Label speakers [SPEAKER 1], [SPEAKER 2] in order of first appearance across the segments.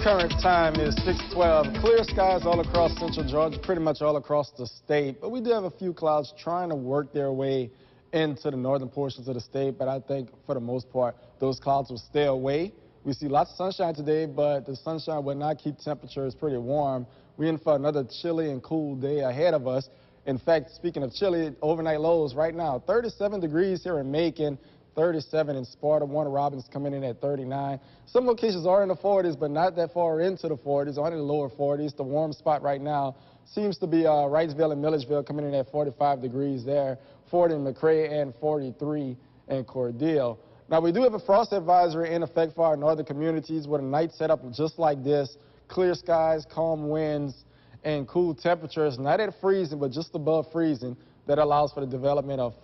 [SPEAKER 1] Current time is 6:12. Clear skies all across central Georgia, pretty much all across the state. But we do have a few clouds trying to work their way into the northern portions of the state. But I think for the most part, those clouds will stay away. We see lots of sunshine today, but the sunshine will not keep temperatures pretty warm. We're in for another chilly and cool day ahead of us. In fact, speaking of chilly, overnight lows right now, 37 degrees here in Macon, 37 in Sparta. Warner Robins coming in at 39. Some locations are in the 40s, but not that far into the 40s, only the lower 40s. The warm spot right now seems to be Wrightsville and Milledgeville coming in at 45 degrees there, 40 in McRae, and 43 in Cordele. Now, we do have a frost advisory in effect for our northern communities with a night setup just like this. Clear skies, calm winds, and cool temperatures, not at freezing, but just above freezing. That allows for the development of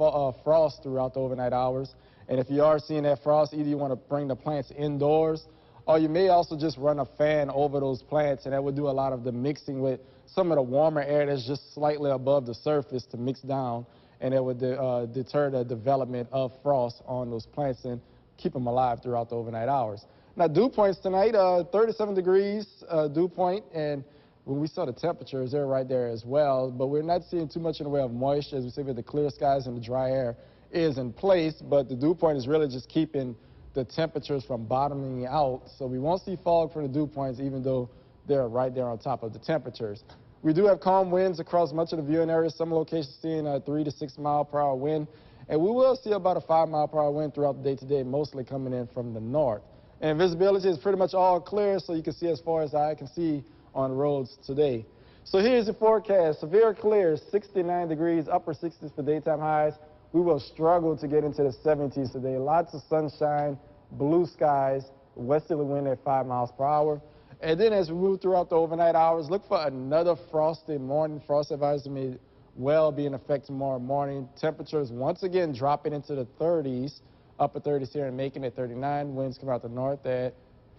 [SPEAKER 1] frost throughout the overnight hours. And if you are seeing that frost, either you want to bring the plants indoors, or you may also just run a fan over those plants, and that would do a lot of the mixing with some of the warmer air that's just slightly above the surface to mix down, and it would deter the development of frost on those plants and keep them alive throughout the overnight hours. Now, dew points tonight, 37 degrees dew point, and when we saw the temperatures, they're right there as well, but we're not seeing too much in the way of moisture, as we say, with the clear skies and the dry air is in place, but the dew point is really just keeping the temperatures from bottoming out, so we won't see fog from the dew points, even though they're right there on top of the temperatures. We do have calm winds across much of the viewing area, some locations seeing a 3 to 6 mile per hour wind, and we will see about a 5 mile per hour wind throughout the day today, mostly coming in from the north. And visibility is pretty much all clear, so you can see as far as I can see on the roads today. So here's your forecast. Severe clear, 69 degrees, upper 60s for daytime highs. We will struggle to get into the 70s today. Lots of sunshine, blue skies, westerly wind at 5 miles per hour. And then as we move throughout the overnight hours, look for another frosty morning. Frost advisory may well be in effect tomorrow morning. Temperatures once again dropping into the 30s, upper 30s here and Macon at 39. Winds come out the north at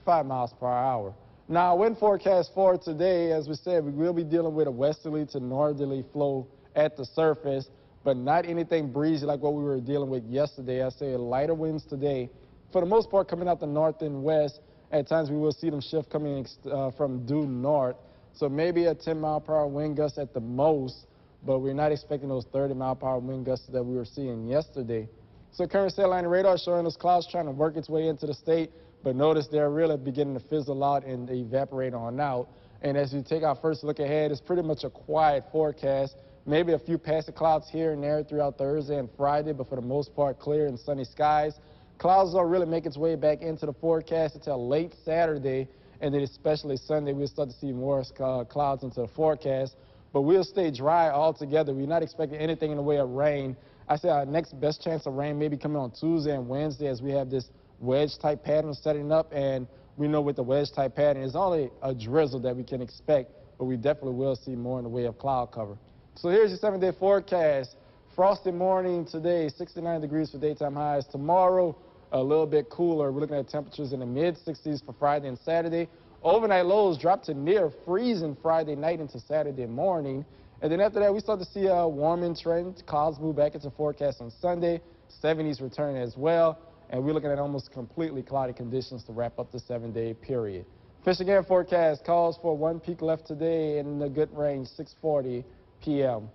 [SPEAKER 1] 5 miles per hour. Now, wind forecast for today, as we said, we will be dealing with a westerly to northerly flow at the surface, but not anything breezy like what we were dealing with yesterday. I say lighter winds today, for the most part coming out the north and west. At times we will see them shift coming from due north, so maybe a 10 mile per hour wind gust at the most, but we're not expecting those 30 mile per hour wind gusts that we were seeing yesterday. So current satellite radar showing those clouds trying to work its way into the state, but notice they're really beginning to fizzle out and evaporate on out. And as you take our first look ahead, it's pretty much a quiet forecast. Maybe a few passing clouds here and there throughout Thursday and Friday, but for the most part, clear and sunny skies. Clouds don't really make its way back into the forecast until late Saturday, and then especially Sunday, we'll start to see more clouds into the forecast. But we'll stay dry altogether. We're not expecting anything in the way of rain. I say our next best chance of rain may be coming on Tuesday and Wednesday as we have this wedge-type pattern setting up, and we know with the wedge-type pattern, it's only a drizzle that we can expect, but we definitely will see more in the way of cloud cover. So here's your 7-day forecast. Frosty morning today, 69 degrees for daytime highs. Tomorrow, a little bit cooler. We're looking at temperatures in the mid-60s for Friday and Saturday. Overnight lows drop to near freezing Friday night into Saturday morning. And then after that, we start to see a warming trend. Clouds move back into forecast on Sunday. 70s return as well. And we're looking at almost completely cloudy conditions to wrap up the 7-day period. Fish again forecast calls for one peak left today in the good range, 6:40 p.m.